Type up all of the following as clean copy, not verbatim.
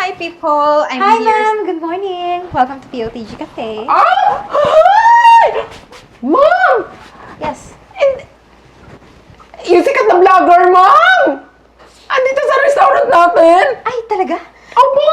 Hi, people. I'm Hi, here. ma'am. Good morning. Welcome to POTG Cafe. Ah! Hi! Ma'am! Yes. Yung sikat na vlogger, ma'am! Andito sa restaurant natin! Ay, talaga? Opo!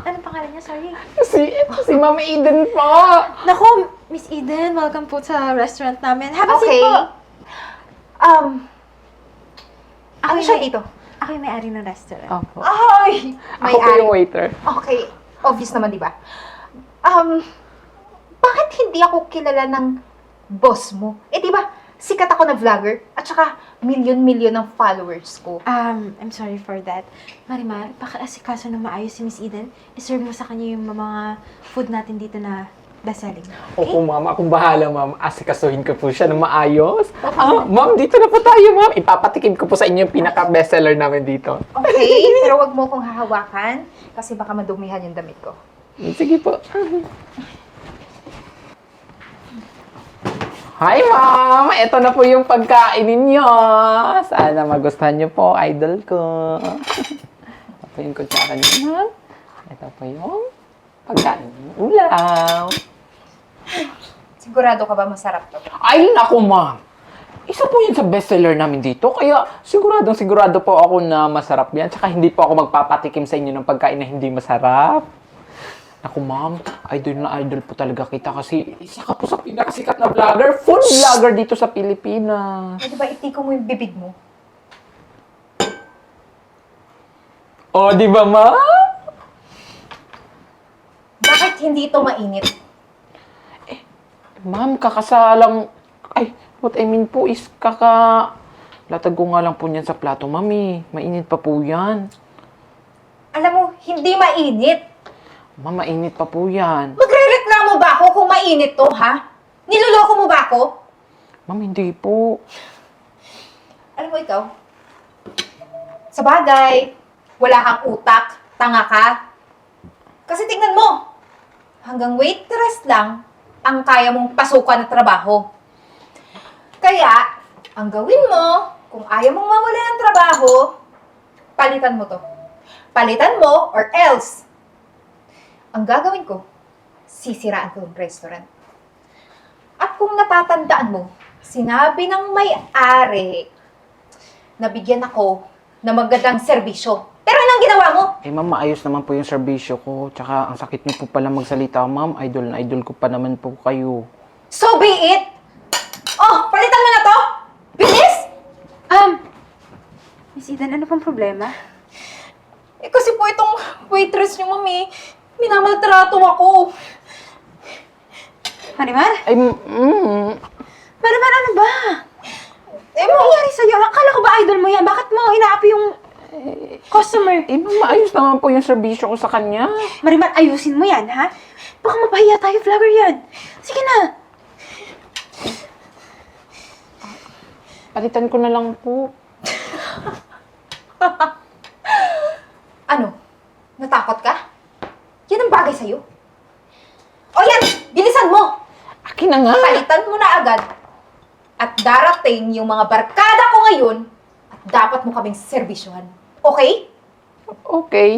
Anong pangalan niya? Sorry. Si Ma'am Eden po! Naku, Miss Eden, welcome po sa restaurant namin. Have a Okay. seat po. Ano siya dito? Ako yung may-ari ng restaurant. Opo. Ay! Ako po yung waiter. Okay. Obvious naman, di ba? Bakit hindi ako kilala ng boss mo? Eh, di ba, sikat ako na vlogger at saka million-million ng followers ko. I'm sorry for that. Marimar, pakiasikaso na maayos si Miss Eden. I-serve mo sa kanya yung mga food natin dito na best-selling. Opo, ma'am. Akong bahala, ma'am. Asikasuhin ko po siya ng maayos. Ma'am, dito na po tayo, ma'am. Ipapatikim ko po sa inyo yung pinaka-bestseller namin dito. Okay? Pero wag mo kong hahawakan kasi baka madumihan yung damit ko. Sige po. Hi, ma'am! Ito na po yung pagkain ninyo. Sana magustuhan niyo po, idol ko. Ito po yung kutsara niyo, ma'am. Ito po yung pagkain. Ulam. Sigurado ka ba masarap to? Ay, naku, ma'am. Isa po yun sa bestseller namin dito. Kaya sigurado po ako na masarap yan. Tsaka hindi po ako magpapatikim sa inyo ng pagkain na hindi masarap. Naku, ma'am, idol na idol po talaga kita kasi isa ka po sa pinakasikat na vlogger, food vlogger dito sa Pilipinas. Eh, di ba itiko mo yung bibig mo? O, di ba, ma'am? Bakit hindi ito mainit? Ma'am, what I mean po is latag ko nga lang po niyan sa plato, mami. Mainit pa po yan. Alam mo, hindi mainit. Ma'am, mainit pa po yan. Magre-reklamo ba ako kung mainit to, ha? Niloloko mo ba ako? Ma'am, hindi po. Alam mo ikaw, sa bagay, wala kang utak, tanga ka. Kasi tingnan mo, hanggang waitress lang ang kaya mong pasukan na trabaho. Kaya, ang gawin mo, kung ayaw mong mawala ng trabaho, palitan mo to. Palitan mo or else, ang gagawin ko, sisiraan ko yung restaurant. At kung natatandaan mo, sinabi ng may-ari na bigyan ako ng magandang serbisyo. Pero anong ginawa mo? Eh, ma'am, maayos naman po yung serbisyo ko. Tsaka, ang sakit niyo po pala magsalita, ma'am. Idol na idol ko pa naman po kayo. So be it! Oh, palitan mo na to! Bilis! Miss Eden, ano pong problema? Eh kasi po itong waitress niyo, mami, minamaltrato ako. Marimar? Ay, Marimar, ano ba? Eh, Ano nangyari sa'yo? Akala ko ba idol mo yan? Bakit mo inaapi yung customer? ma'am, maayos naman po yung serbisyo ko sa kanya. Marimar, ayusin mo yan, ha? Baka mapahiya tayo, vlogger yan. Sige na. Palitan ko na lang po. Ano? Natakot ka? Yan ang bagay sa'yo. O yan! Bilisan mo! Akin na nga. Palitan mo na agad. At darating yung mga barkada ko ngayon at dapat mo kaming servisyohan. Okay? Okay.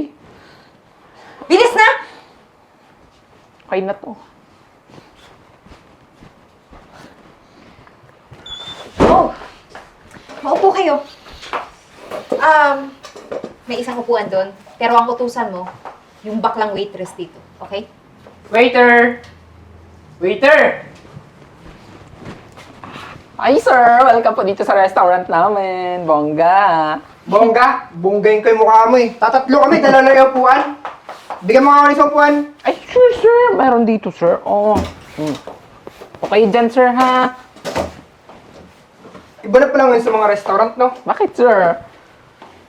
Bilis na! Okay na to. Oh! Maupo kayo. May isang upuan doon. Pero ang utusan mo, yung baklang waitress dito. Okay? Waiter! Waiter! Hi, sir! Welcome po dito sa restaurant namin. Bongga! Bongga, bonggayin ko yung mukha mo eh. Tatatlo kami, dala lang yung upuan. Bigyan mo nga ako ng isang upuan. Ay, sure, sir! Meron dito, sir. Oh. Okay dyan, sir, ha? Iba na pala ngayon sa mga restaurant, no? Bakit, sir?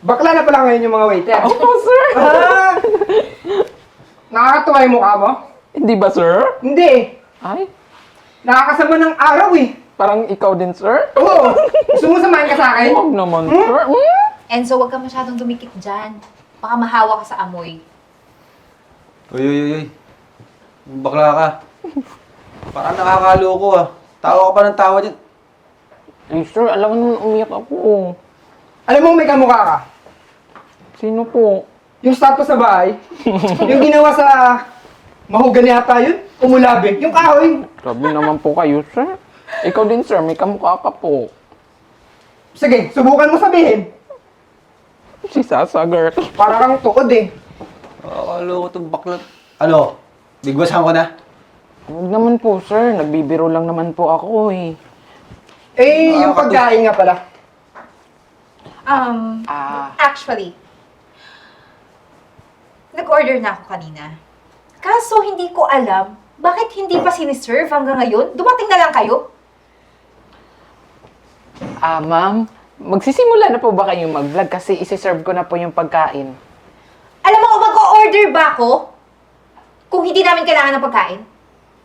Bakla na pala ngayon yung mga waiter. Oh, sir! Ah! Nakakatuwa yung mukha mo? Hindi ba, sir? Hindi eh. Ay, Nakakasama ng araw eh. parang ikaw din, sir? Oo. Gusto mo samahan ka sa akin? Huwag naman, sir. Enzo, huwag ka masyadong dumikit dyan. Baka mahawa ka sa amoy. Uy. Bakla ka. Parang nakakaloko ah. Tawa ka pa ng tawa dyan. Ay, sir, alam mo naman umiyak ako. Alam mo may kamukha ka? Sino po? Yung status sa bahay, yung ginawa sa mahugan yata yun, umulabi. Yung kahoy. Grabe naman po kayo, sir. Ikaw din, sir. May kamukha ka po. Sige, subukan mo sabihin. Si Sasa, girl. Para kang tukod eh. Nakakalo ko itong bakla. Ano? Bigwasan ko na? Huwag naman po, sir. Nagbibiro lang naman po ako eh. Eh, yung pagkain nga pala. Actually, nag-order na ako kanina. Kaso hindi ko alam, bakit hindi pa siniserve hanggang ngayon? Dumating na lang kayo? Ma'am, magsisimula na po ba kayong mag-vlog kasi isi-serve ko na po yung pagkain. Alam mo kung mag-order ba ako? Kung hindi namin kailangan ng pagkain?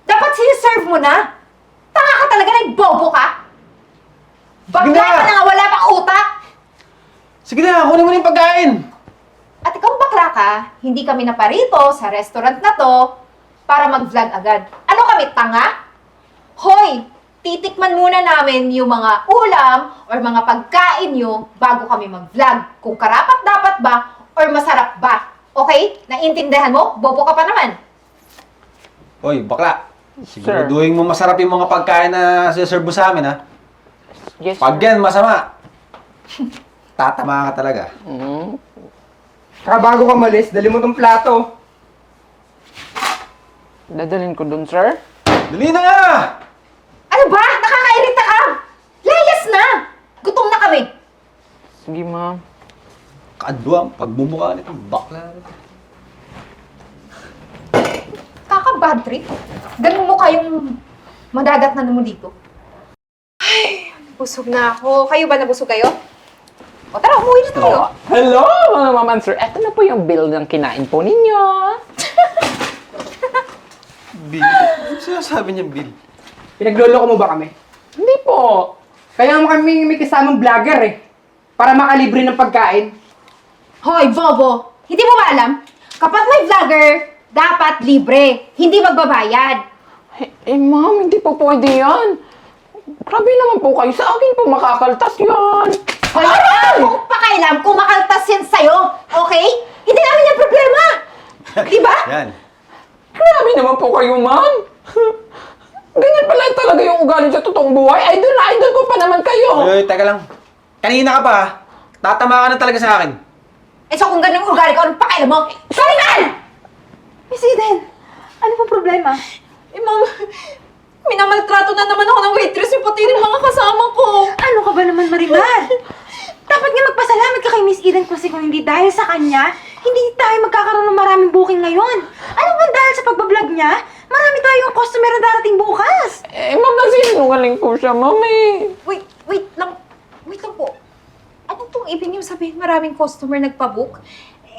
Dapat siniserve mo na! Tanga ka talaga, nagbobo ka! Bakla Sige na! ka na nga, wala pang utak! Sige na, kunin mo na yung pagkain! At ikaw bakla ka, hindi kami naparito sa restaurant na to para mag-vlog agad. Ano kami, tanga? Hoy, titikman muna namin yung mga ulam or mga pagkain nyo bago kami mag-vlog. Kung karapat-dapat ba or masarap ba. Okay? Naintindihan mo? Bobo ka pa naman. Hoy, bakla. Siguraduhin mo masarap yung mga pagkain na siserve mo sa amin, ha? Yes, Pag sir. yan masama, tatama ka talaga. Mm. Saka bago ka malis, dali mo tong plato. Dadalhin ko dun, sir. Dali na nga! Ano ba? Nakakairita ka! Layas na! Gutom na kami. Sige, ma'am. Kadwang pagmumukha nitong bakla. Kaka-bad trip. Ganun mo kayong madadat na mo dito. Ay, busog na ako. Kayo ba nabusog kayo? O tara, umuwi na tayo. Hello, mga maman, sir. Eto na po yung bill ng kinain po ninyo. Bill? Ano sinasabi niyang Bill? Pinagloloko mo ba kami? Hindi po. Kaya mo kami may kasamang vlogger eh. Para makalibre ng pagkain. Hoy, Bobo! Hindi mo ba alam? Kapag may vlogger, dapat libre. Hindi magbabayad. Ma'am, hindi po pwede yan. Grabe naman po kayo. Sa akin po makakaltas yan. Hoy, kung pakailam kung makaltas yan sa'yo, okay? Hindi namin yung problema. Diba? Yan. Grabe naman po kayo, ma'am. Ganyan pala talaga yung ugali sa totoong buhay. Idol na idol ko pa naman kayo. Uy, teka lang. Kanina ka pa, ha? Tatama ka na talaga sa akin. Eh so kung ganun yung ugali ko, anong pakailam mo? Sorry, man! Miss Eden, ano pong problema? Eh, ma'am, minamaltrato na naman ako ng waitress yung pati ng mga kasama ko. Ano ka ba naman, Marimar? Dapat nga magpasalamat ka kay Miss Eden kasi kung hindi dahil sa kanya, hindi tayo magkakaroon ng maraming booking ngayon. Ano ba dahil sa pagbablog niya, marami tayong customer na darating bukas. Ma'am, nagsinungaling po siya, ma'am eh. Wait lang po. Ano pong ibig niyo sabihin maraming customer nagpabook?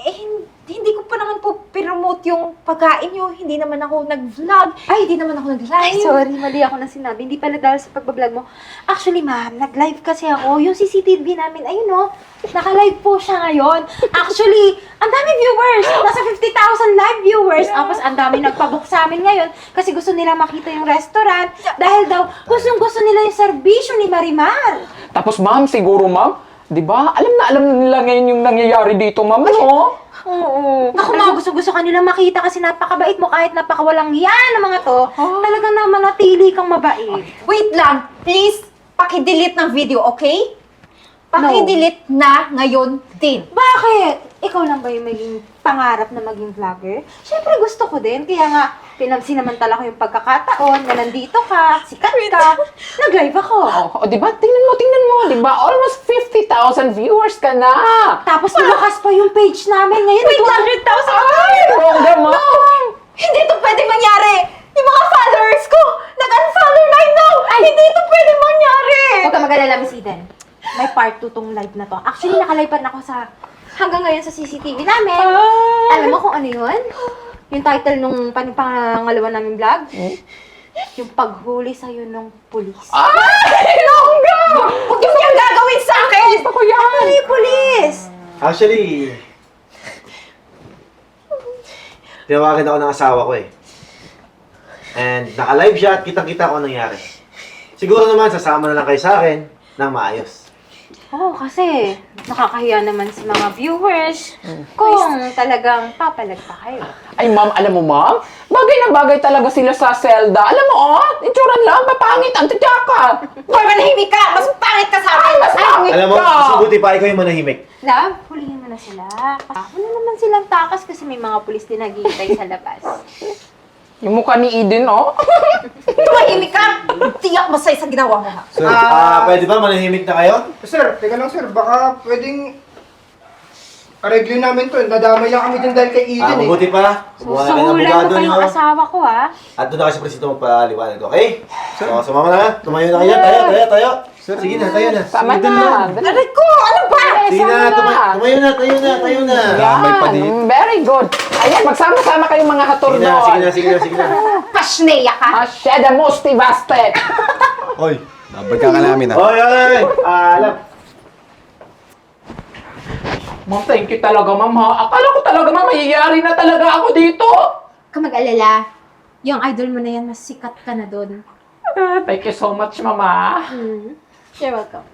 Eh, hindi ko pa naman po promote yung pagkain niyo. Hindi naman ako nag-vlog. Ay, hindi naman ako nag-live. Ay, sorry, mali ako na sinabi. Hindi pala dahil sa pagbablog mo. Actually, ma'am, nag-live kasi ako. Yung CCTV namin, ayun o, naka-live po siya ngayon. Actually, ang dami viewers. Nasa 50,000 live viewers. Tapos ang dami nagpabook sa amin ngayon kasi gusto nila makita yung restaurant. Dahil daw, gustong-gusto nila yung serbisyo ni Marimar. Tapos, ma'am, siguro, ma'am, di ba? Alam na nila ngayon yung nangyayari dito, ma'am, no? Oo. Naku, mga gusto-gusto ka nilang makita kasi napakabait mo kahit napakawalang yan ng mga to. Talagang naman natili kang mabait. Wait lang. Please, paki-delete ng video, okay? Paki-delete na ngayon din. Bakit? Ikaw lang ba yung maging pangarap na maging vlogger? Siyempre gusto ko din, kaya nga pinagsinamantala ko yung pagkakataon na nandito ka, sikat ka, nag-live ako. Oh, di ba? Tingnan mo, di ba? Almost 50,000 viewers ka na. Tapos lumakas pa yung page namin ngayon, 200,000! Ay, bongga, ma'am. Hindi ito pwedeng mangyari! Yung mga followers ko, nag-unfollow right now! Hindi ito pwedeng mangyari! Huwag ka mag-alala, Miss Eden. May part 2 tong live na to. Actually, nakalive pa na ako hanggang ngayon sa CCTV namin. Alam mo kung ano yun? Yung title nung pangalawa namin vlog? Yung paghuli sa'yo nung pulis. Ay, bongga! Huwag yung niyang gagawin sa akin! Gusto ko yan. Ano yung pulis? Actually, tinawagan ako ng asawa ko eh. And naka-live siya at kitang-kita ko ang nangyari. Siguro naman sasama na lang kayo sa akin ng maayos. Oo, kasi nakakahiya naman sa mga viewers kung talagang papalag pa kayo. Ay, ma'am, alam mo, ma'am? Bagay na bagay talaga sila sa Zelda. Alam mo, itsura lang, mapangit ang titsaka. Hoy, manahimik ka! Mas pangit ka sa akin! Mas pangit Alam mo, ka! mas mabuti pa ikaw yung manahimik. Love, hulihin mo na sila. Wala naman silang takas kasi may mga pulis din naghihintay sa labas. Yung mukha ni Eden, oh. Tumahimik ka! Tiyak masay sa ginawa mo, ha? Sir, pwede ba manahimik na kayo? Sir, teka lang sir, baka pwedeng areglo namin to. Nadamay lang kami dun dahil kay Eden eh. Mabuti pa. So, Kumuha na kayo ng sahulan mo abogado pa nyo. yung asawa ko, ha? At doon na kayo sa presinto magpaliwanag, okay? So, sumama na. Tumayo na kayo. Tayo. Sige na, tayo na. Tama Sige na. Aray ko! Ano ba? Sige na, tumayo na. Damay pa dito. Very good. Ayan, magsama-sama kayong mga hatur Sige doon. na, sige na. Pasneya ka! Masyada motivated. Oy, nabag ka namin ha. Oy! Alam. Ma'am, thank you talaga, ma'am, ha. Akala ko talaga, ma'am, mayayari na talaga ako dito. Ka mag-alala. Yung idol mo na yan, mas sikat ka na doon. Thank you so much, mama. You're welcome.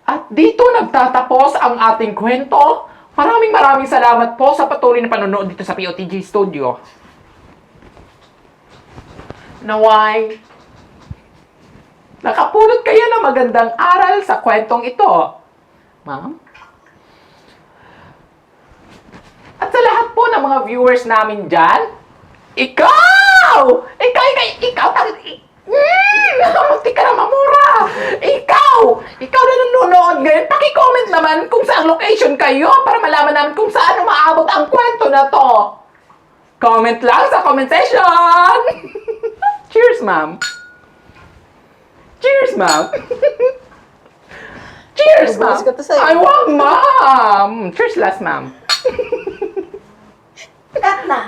At dito nagtatapos ang ating kwento. Maraming salamat po sa patuloy na panonood dito sa POTG Studio. Naway, nakapulot kayo ng magandang aral sa kwentong ito. Ma'am? At sa lahat po ng mga viewers namin dyan, ikaw! Munti ka na mamura! Ikaw na nanonood ngayon, paki-comment naman kung saan location kayo para malaman namin kung saan umaabot ang kwento na to. Comment lang sa comment section! Cheers, ma'am! Cheers, ma'am! Cheers, ma'am! Ay, wag, ma'am! Cheers last, ma'am! Cut na!